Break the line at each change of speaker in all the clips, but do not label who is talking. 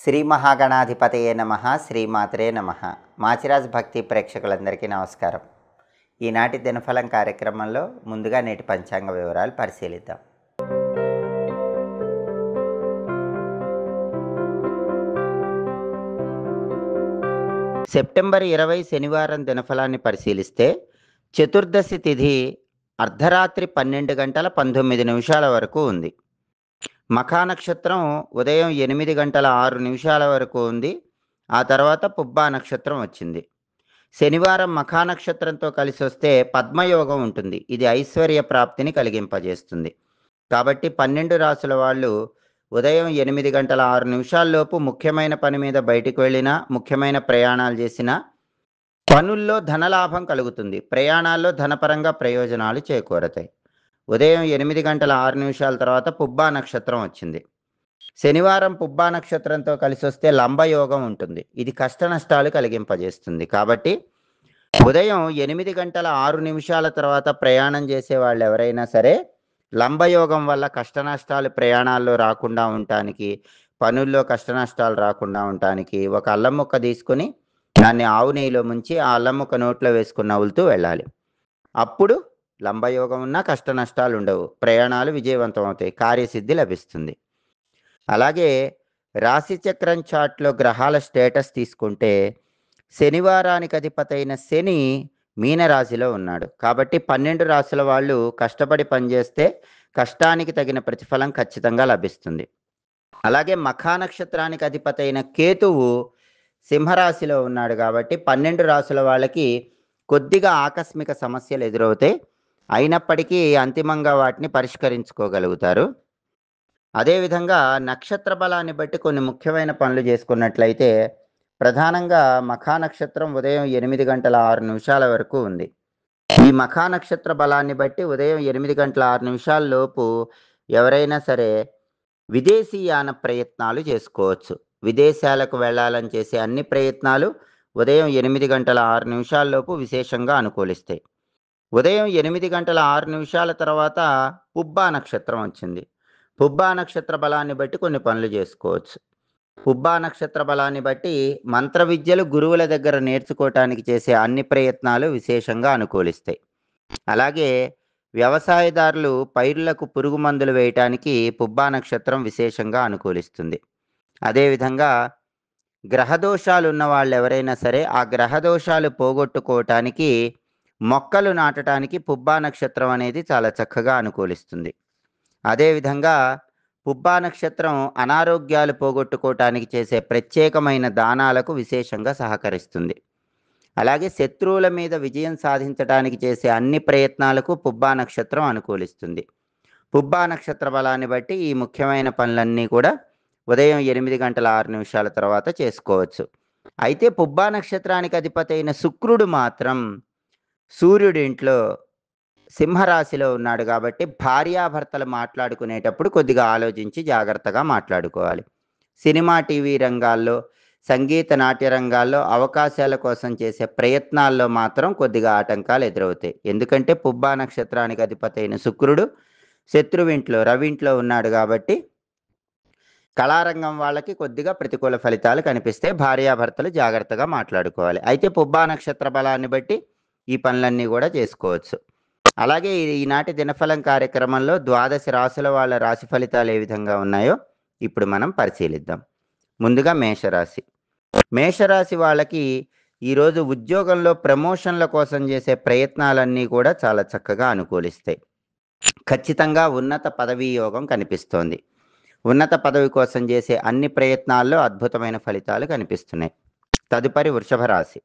శ్రీ మహాగణాధిపతయే నమః. శ్రీమాత్రే నమః. మాచిరాజ్ భక్తి ప్రేక్షకులందరికీ నమస్కారం. ఈనాటి దినఫలం కార్యక్రమంలో ముందుగా నేటి పంచాంగ వివరాలు పరిశీలిద్దాం. సెప్టెంబర్ 20 శనివారం దినఫలాన్ని పరిశీలిస్తే చతుర్దశి తిథి అర్ధరాత్రి 12 గంటల 19 నిమిషాల వరకు ఉంది. మఖా నక్షత్రం ఉదయం 8 గంటల 6 నిమిషాల వరకు ఉంది. ఆ తర్వాత పుబ్బా నక్షత్రం వచ్చింది. శనివారం మఖా నక్షత్రంతో కలిసి వస్తే పద్మయోగం ఉంటుంది. ఇది ఐశ్వర్య ప్రాప్తిని కలిగింపజేస్తుంది. కాబట్టి 12 రాసుల వాళ్ళు ఉదయం 8 గంటల 6 నిమిషాల్లోపు ముఖ్యమైన పని మీద బయటికి వెళ్ళినా, ముఖ్యమైన ప్రయాణాలు చేసినా పనుల్లో ధనలాభం కలుగుతుంది. ప్రయాణాల్లో ధనపరంగా ప్రయోజనాలు చేకూరతాయి. ఉదయం 8 గంటల 6 నిమిషాల తర్వాత పుబ్బా నక్షత్రం వచ్చింది. శనివారం పుబ్బా నక్షత్రంతో కలిసి వస్తే లంబయోగం ఉంటుంది. ఇది కష్ట నష్టాలు కలిగింపజేస్తుంది. కాబట్టి ఉదయం 8 గంటల 6 నిమిషాల తర్వాత ప్రయాణం చేసే వాళ్ళు ఎవరైనా సరే లంబయోగం వల్ల కష్ట నష్టాలు ప్రయాణాల్లో రాకుండా ఉండటానికి, పనుల్లో కష్ట నష్టాలు రాకుండా ఉండటానికి ఒక అల్లం ముక్క తీసుకుని దాన్ని ఆవు నెయ్యిలో ముంచి ఆ అల్లం ముక్క నోట్లో వేసుకుని నవ్వులుతూ వెళ్ళాలి. అప్పుడు లంబయోగం ఉన్నా కష్ట నష్టాలు ఉండవు, ప్రయాణాలు విజయవంతం అవుతాయి, కార్యసిద్ధి లభిస్తుంది. అలాగే రాశిచక్రం చార్ట్లో గ్రహాల స్టేటస్ తీసుకుంటే శనివారానికి అధిపతైన శని మీనరాశిలో ఉన్నాడు. కాబట్టి 12 రాశుల వాళ్ళు కష్టపడి పనిచేస్తే కష్టానికి తగిన ప్రతిఫలం ఖచ్చితంగా లభిస్తుంది. అలాగే మఖా నక్షత్రానికి అధిపతైన కేతువు సింహరాశిలో ఉన్నాడు. కాబట్టి 12 రాశుల వాళ్ళకి కొద్దిగా ఆకస్మిక సమస్యలు ఎదురవుతాయి. అయినప్పటికీ అంతిమంగా వాటిని పరిష్కరించుకోగలుగుతారు. అదేవిధంగా నక్షత్ర బలాన్ని బట్టి కొన్ని ముఖ్యమైన పనులు చేసుకున్నట్లయితే ప్రధానంగా మఖా నక్షత్రం ఉదయం 8 గంటల 6 నిమిషాల వరకు ఉంది. ఈ మఖా నక్షత్ర బలాన్ని బట్టి ఉదయం 8 గంటల 6 నిమిషాల లోపు ఎవరైనా సరే విదేశీయాన ప్రయత్నాలు చేసుకోవచ్చు. విదేశాలకు వెళ్ళాలని చేసే అన్ని ప్రయత్నాలు ఉదయం 8 గంటల 6 నిమిషాల లోపు విశేషంగా అనుకూలిస్తాయి. ఉదయం 8 గంటల 6 నిమిషాల తర్వాత పుబ్బా నక్షత్రం వచ్చింది. పుబ్బా నక్షత్ర బలాన్ని బట్టి కొన్ని పనులు చేసుకోవచ్చు. పుబ్బా నక్షత్ర బలాన్ని బట్టి మంత్ర విద్యలు గురువుల దగ్గర నేర్చుకోవటానికి చేసే అన్ని ప్రయత్నాలు విశేషంగా అనుకూలిస్తాయి. అలాగే వ్యవసాయదారులు పైర్లకు పురుగు మందులు వేయటానికి పుబ్బా నక్షత్రం విశేషంగా అనుకూలిస్తుంది. అదేవిధంగా గ్రహదోషాలు ఉన్న వాళ్ళు ఎవరైనా సరే ఆ గ్రహదోషాలు పోగొట్టుకోవటానికి మొక్కలు నాటడానికి పుబ్బా నక్షత్రం అనేది చాలా చక్కగా అనుకూలిస్తుంది. అదేవిధంగా పుబ్బా నక్షత్రం అనారోగ్యాలు పోగొట్టుకోవటానికి చేసే ప్రత్యేకమైన దానాలకు విశేషంగా సహకరిస్తుంది. అలాగే శత్రువుల మీద విజయం సాధించడానికి చేసే అన్ని ప్రయత్నాలకు పుబ్బా నక్షత్రం అనుకూలిస్తుంది. పుబ్బా నక్షత్ర బలాన్ని బట్టి ఈ ముఖ్యమైన పనులన్నీ కూడా ఉదయం 8 గంటల 6 నిమిషాల తర్వాత చేసుకోవచ్చు. అయితే పుబ్బా నక్షత్రానికి అధిపతైన శుక్రుడు మాత్రం సూర్యుడి ఇంట్లో సింహరాశిలో ఉన్నాడు. కాబట్టి భార్యాభర్తలు మాట్లాడుకునేటప్పుడు కొద్దిగా ఆలోచించి జాగ్రత్తగా మాట్లాడుకోవాలి. సినిమా టీవీ రంగాల్లో, సంగీత నాట్య రంగాల్లో అవకాశాల కోసం చేసే ప్రయత్నాల్లో మాత్రం కొద్దిగా ఆటంకాలు ఎదురవుతాయి. ఎందుకంటే పుబ్బా నక్షత్రానికి అధిపతైన శుక్రుడు శత్రువింట్లో రవింట్లో ఉన్నాడు. కాబట్టి కళారంగం వాళ్ళకి కొద్దిగా ప్రతికూల ఫలితాలు కనిపిస్తే భార్యాభర్తలు జాగ్రత్తగా మాట్లాడుకోవాలి. అయితే పుబ్బా నక్షత్ర బలాన్ని బట్టి ఈ పనులన్నీ కూడా చేసుకోవచ్చు. అలాగే ఈనాటి దినఫలం కార్యక్రమంలో 12 రాశుల వాళ్ళ రాశి ఫలితాలు ఏ విధంగా ఉన్నాయో ఇప్పుడు మనం పరిశీలిద్దాం. ముందుగా మేషరాశి. మేషరాశి వాళ్ళకి ఈరోజు ఉద్యోగంలో ప్రమోషన్ల కోసం చేసే ప్రయత్నాలన్నీ కూడా చాలా చక్కగా అనుకూలిస్తాయి. ఖచ్చితంగా ఉన్నత పదవీ యోగం కనిపిస్తోంది. ఉన్నత పదవి కోసం చేసే అన్ని ప్రయత్నాల్లో అద్భుతమైన ఫలితాలు కనిపిస్తున్నాయి. తదుపరి వృషభ రాశి.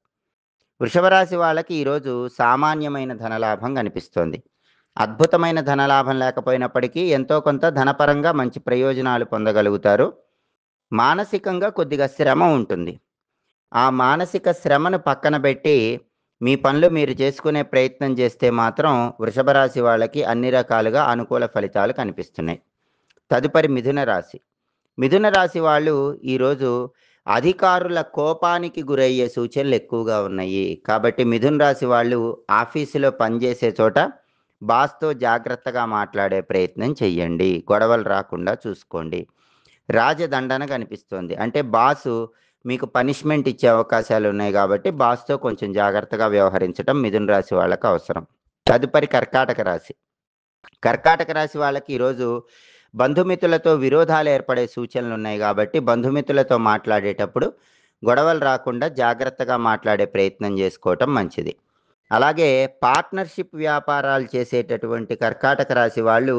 వృషభ రాశి వాళ్ళకి ఈరోజు సామాన్యమైన ధనలాభం కనిపిస్తోంది. అద్భుతమైన ధనలాభం లేకపోయినప్పటికీ ఎంతో కొంత ధనపరంగా మంచి ప్రయోజనాలు పొందగలుగుతారు. మానసికంగా కొద్దిగా శ్రమ ఉంటుంది. ఆ మానసిక శ్రమను పక్కన పెట్టి మీ పనులు మీరు చేసుకునే ప్రయత్నం చేస్తే మాత్రం వృషభ రాశి వాళ్ళకి అన్ని రకాలుగా అనుకూల ఫలితాలు కనిపిస్తున్నాయి. తదుపరి మిథున రాశి. మిథున రాశి వాళ్ళు ఈరోజు అధికారుల కోపానికి గురయ్యే సూచనలు ఎక్కువగా ఉన్నాయి. కాబట్టి మిథున రాశి వాళ్ళు ఆఫీసులో పనిచేసే చోట బాస్తో జాగ్రత్తగా మాట్లాడే ప్రయత్నం చెయ్యండి. గొడవలు రాకుండా చూసుకోండి. రాజదండన కనిపిస్తోంది. అంటే బాసు మీకు పనిష్మెంట్ ఇచ్చే అవకాశాలు ఉన్నాయి కాబట్టి బాస్‌తో కొంచెం జాగ్రత్తగా వ్యవహరించటం మిథున రాశి వాళ్ళకి అవసరం. తదుపరి కర్కాటక రాశి. కర్కాటక రాశి వాళ్ళకి ఈరోజు బంధుమిత్రులతో విరోధాలు ఏర్పడే సూచనలున్నాయి కాబట్టి బంధుమిత్రులతో మాట్లాడేటప్పుడు గొడవలు రాకుండా జాగ్రత్తగా మాట్లాడే ప్రయత్నం చేసుకోవటం మంచిది. అలాగే పార్ట్నర్‌షిప్ వ్యాపారాలు చేసేటటువంటి కర్కాటక రాశి వాళ్ళు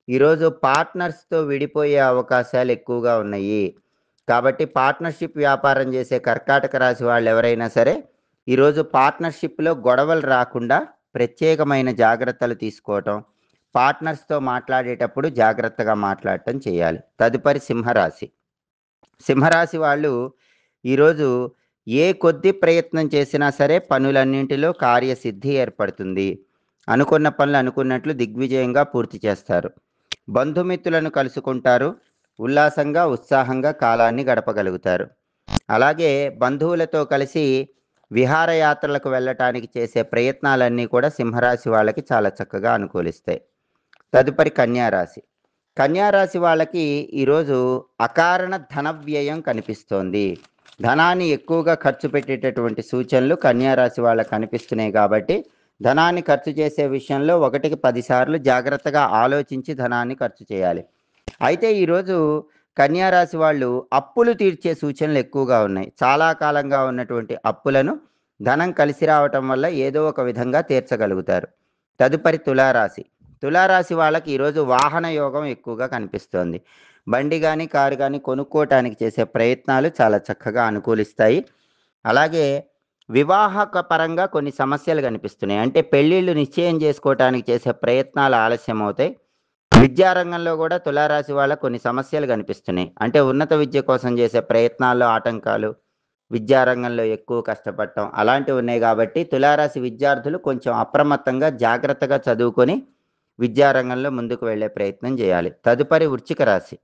ఈరోజు పార్ట్నర్స్‌తో విడిపోయే అవకాశాలు ఎక్కువగా ఉన్నాయి. కాబట్టి పార్ట్నర్‌షిప్ వ్యాపారం చేసే కర్కాటక రాశి వాళ్ళెవరైనా సరే, ఈరోజు పార్ట్నర్‌షిప్‌లో గొడవలు రాకుండా ప్రత్యేకమైన జాగ్రత్తలు తీసుకోవటం, పార్ట్నర్స్‌తో మాట్లాడేటప్పుడు జాగ్రత్తగా మాట్లాడటం చేయాలి. తదుపరి సింహరాశి. సింహరాశి వాళ్ళు ఈరోజు ఏ కొద్ది ప్రయత్నం చేసినా సరే పనులన్నింటిలో కార్యసిద్ధి ఏర్పడుతుంది. అనుకున్న పనులు అనుకున్నట్లు దిగ్విజయంగా పూర్తి చేస్తారు. బంధుమిత్రులను కలుసుకుంటారు. ఉల్లాసంగా, ఉత్సాహంగా కాలాన్ని గడపగలుగుతారు. అలాగే బంధువులతో కలిసి విహారయాత్రలకు వెళ్ళటానికి చేసే ప్రయత్నాలన్నీ కూడా సింహరాశి వాళ్ళకి చాలా చక్కగా అనుకూలిస్తాయి. తదుపరి కన్యా రాశి. కన్యా రాశి వాళ్ళకి ఈరోజు అకారణ ధన వ్యయం కనిపిస్తోంది. ధనాన్ని ఎక్కువగా ఖర్చు పెట్టేటటువంటి సూచనలు కన్యా రాశి వాళ్ళకి కనిపిస్తున్నాయి కాబట్టి ధనాన్ని ఖర్చు చేసే విషయంలో 1కి 10 సార్లు జాగ్రత్తగా ఆలోచించి ధనాన్ని ఖర్చు చేయాలి. అయితే ఈరోజు కన్యా రాశి వాళ్ళు అప్పులు తీర్చే సూచనలు ఎక్కువగా ఉన్నాయి. చాలా కాలంగా ఉన్నటువంటి అప్పులను ధనం కలిసి రావటం వల్ల ఏదో ఒక విధంగా తీర్చగలుగుతారు. తదుపరి తులారాశి. తులారాశి వాళ్ళకి ఈరోజు వాహన యోగం ఎక్కువగా కనిపిస్తోంది. బండి కానీ కారు కానీ కొనుక్కోవటానికి చేసే ప్రయత్నాలు చాలా చక్కగా అనుకూలిస్తాయి. అలాగే వివాహక పరంగా కొన్ని సమస్యలు కనిపిస్తున్నాయి. అంటే పెళ్ళిళ్ళు నిశ్చయం చేసుకోవటానికి చేసే ప్రయత్నాలు ఆలస్యం అవుతాయి. విద్యారంగంలో కూడా తులారాశి వాళ్ళకి కొన్ని సమస్యలు కనిపిస్తున్నాయి. అంటే ఉన్నత విద్య కోసం చేసే ప్రయత్నాల్లో ఆటంకాలు, విద్యారంగంలో ఎక్కువ కష్టపడటం అలాంటివి ఉన్నాయి కాబట్టి తులారాశి విద్యార్థులు కొంచెం అప్రమత్తంగా జాగ్రత్తగా చదువుకొని విద్యారంగంలో ముందుకు వెళ్ళే ప్రయత్నం చేయాలి. తదుపరి వృశ్చిక రాశి.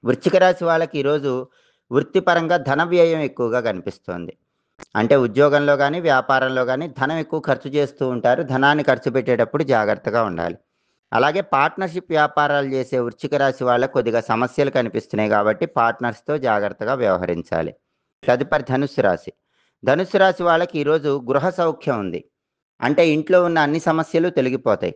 వృశ్చిక రాశి వాళ్ళకి ఈరోజు వృత్తిపరంగా ధన వ్యయం ఎక్కువగా కనిపిస్తోంది. అంటే ఉద్యోగంలో కానీ వ్యాపారంలో కానీ ధనం ఎక్కువ ఖర్చు చేస్తూ ఉంటారు. ధనాన్ని ఖర్చు పెట్టేటప్పుడు జాగ్రత్తగా ఉండాలి. అలాగే పార్ట్నర్షిప్ వ్యాపారాలు చేసే వృశ్చిక రాశి వాళ్ళకు కొద్దిగా సమస్యలు కనిపిస్తున్నాయి కాబట్టి పార్ట్నర్స్‌తో జాగ్రత్తగా వ్యవహరించాలి. తదుపరి ధనుస్సు రాశి. ధనుస్సు రాశి వాళ్ళకి ఈరోజు గృహ సౌఖ్యం ఉంది. అంటే ఇంట్లో ఉన్న అన్ని సమస్యలు తొలగిపోతాయి.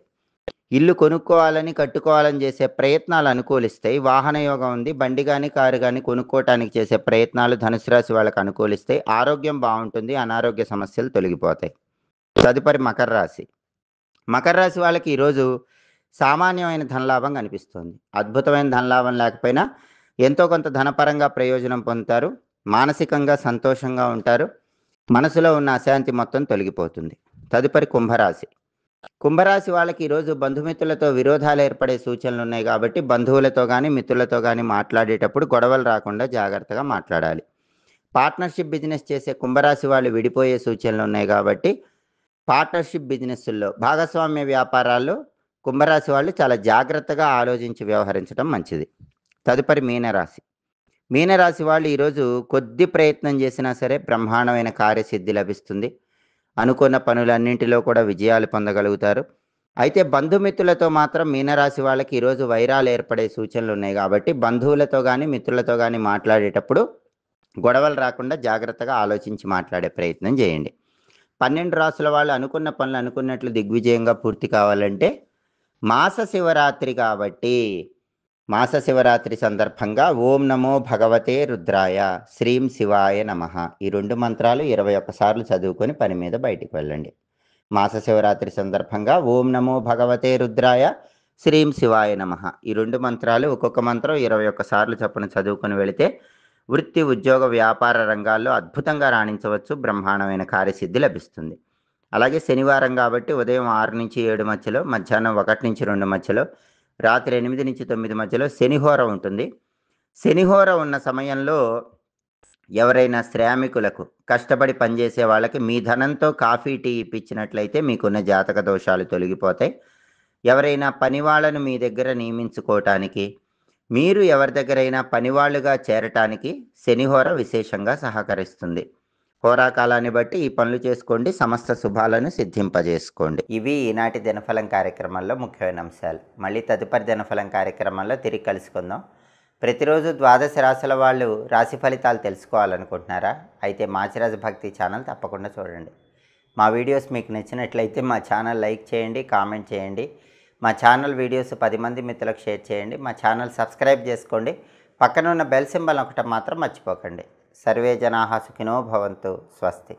ఇల్లు కొనుక్కోవాలని, కట్టుకోవాలని చేసే ప్రయత్నాలు అనుకూలిస్తాయి. వాహన యోగం ఉంది. బండి గాని, కారు గాని కొనుక్కోవటానికి చేసే ప్రయత్నాలు ధనుసు రాశి వాళ్ళకి అనుకూలిస్తాయి. ఆరోగ్యం బావుంటుంది. అనారోగ్య సమస్యలు తొలగిపోతాయి. తదుపరి మకర రాశి. మకర రాశి వాళ్ళకి ఈరోజు సామాన్యమైన ధనలాభం కనిపిస్తుంది. అద్భుతమైన ధనలాభం లేకపోయినా ఎంతో కొంత ధనపరంగా ప్రయోజనం పొందుతారు. మానసికంగా సంతోషంగా ఉంటారు. మనసులో ఉన్న అశాంతి మొత్తం తొలగిపోతుంది. తదుపరి కుంభరాశి. కుంభరాశి వాళ్ళకి ఈరోజు బంధుమిత్రులతో విరోధాలు ఏర్పడే సూచనలు ఉన్నాయి కాబట్టి బంధువులతో కానీ మిత్రులతో కానీ మాట్లాడేటప్పుడు గొడవలు రాకుండా జాగ్రత్తగా మాట్లాడాలి. పార్ట్నర్షిప్ బిజినెస్ చేసే కుంభరాశి వాళ్ళు విడిపోయే సూచనలు ఉన్నాయి కాబట్టి పార్ట్నర్షిప్ బిజినెస్‌ల్లో భాగస్వామ్య వ్యాపారాల్లో కుంభరాశి వాళ్ళు చాలా జాగ్రత్తగా ఆలోచించి వ్యవహరించడం మంచిది. తదుపరి మీనరాశి. మీనరాశి వాళ్ళు ఈరోజు కొద్ది ప్రయత్నం చేసినా సరే బ్రహ్మాండమైన కార్యసిద్ధి లభిస్తుంది. అనుకున్న పనులన్నింటిలో కూడా విజయాలు పొందగలుగుతారు. అయితే బంధుమిత్రులతో మాత్రం మీనరాశి వాళ్ళకి ఈరోజు వైరాలు ఏర్పడే సూచనలు ఉన్నాయి కాబట్టి బంధువులతో కానీ మిత్రులతో కానీ మాట్లాడేటప్పుడు గొడవలు రాకుండా జాగ్రత్తగా ఆలోచించి మాట్లాడే ప్రయత్నం చేయండి. 12 రాసుల వాళ్ళు అనుకున్న పనులు అనుకున్నట్లు దిగ్విజయంగా పూర్తి కావాలంటే మాస శివరాత్రి కాబట్టి మాస శివరాత్రి సందర్భంగా ఓం నమో భగవతే రుద్రాయ శ్రీం శివాయ నమః ఈ 2 మంత్రాలు 21 సార్లు చదువుకొని పని మీద బయటికి వెళ్ళండి. మాస శివరాత్రి సందర్భంగా ఓం నమో భగవతే రుద్రాయ శ్రీం శివాయ నమః ఈ 2 మంత్రాలు ఒక్కొక్క మంత్రం 21 సార్లు చొప్పున చదువుకొని వెళితే వృత్తి, ఉద్యోగ, వ్యాపార రంగాల్లో అద్భుతంగా రాణించవచ్చు. బ్రహ్మాండమైన కార్యసిద్ధి లభిస్తుంది. అలాగే శనివారం కాబట్టి ఉదయం 6-7 మధ్యలో, మధ్యాహ్నం 1-2 మధ్యలో, రాత్రి 8-9 మధ్యలో శనిహోర ఉంటుంది. శనిహోర ఉన్న సమయంలో ఎవరైనా శ్రామికులకు కష్టపడి పనిచేసే వాళ్ళకి మీ ధనంతో కాఫీ, టీ ఇప్పించినట్లయితే మీకున్న జాతక దోషాలు తొలగిపోతాయి. ఎవరైనా పనివాళ్ళను మీ దగ్గర నియమించుకోవటానికి, మీరు ఎవరి దగ్గరైనా పనివాళ్ళుగా చేరటానికి శనిహోర విశేషంగా సహకరిస్తుంది. హోరాకాలాన్ని బట్టి ఈ పనులు చేసుకోండి. సమస్త శుభాలను సిద్ధింపజేసుకోండి. ఇవి ఈనాటి దినఫలం కార్యక్రమంలో ముఖ్యమైన అంశాలు. మళ్ళీ తదుపరి దినఫలం కార్యక్రమంలో తిరిగి కలుసుకుందాం. ప్రతిరోజు ద్వాదశ రాశుల వాళ్ళు రాశి ఫలితాలు తెలుసుకోవాలనుకుంటున్నారా? అయితే మాచిరాజు భక్తి ఛానల్ తప్పకుండా చూడండి. మా వీడియోస్ మీకు నచ్చినట్లయితే మా ఛానల్ లైక్ చేయండి, కామెంట్ చేయండి. మా ఛానల్ వీడియోస్ 10 మంది మిత్రులకు షేర్ చేయండి. మా ఛానల్ సబ్స్క్రైబ్ చేసుకోండి. పక్కన ఉన్న బెల్ సింబల్ ఒకటి మాత్రం మర్చిపోకండి. సర్వే జనాః సుఖినో భవంతు. స్వస్తి.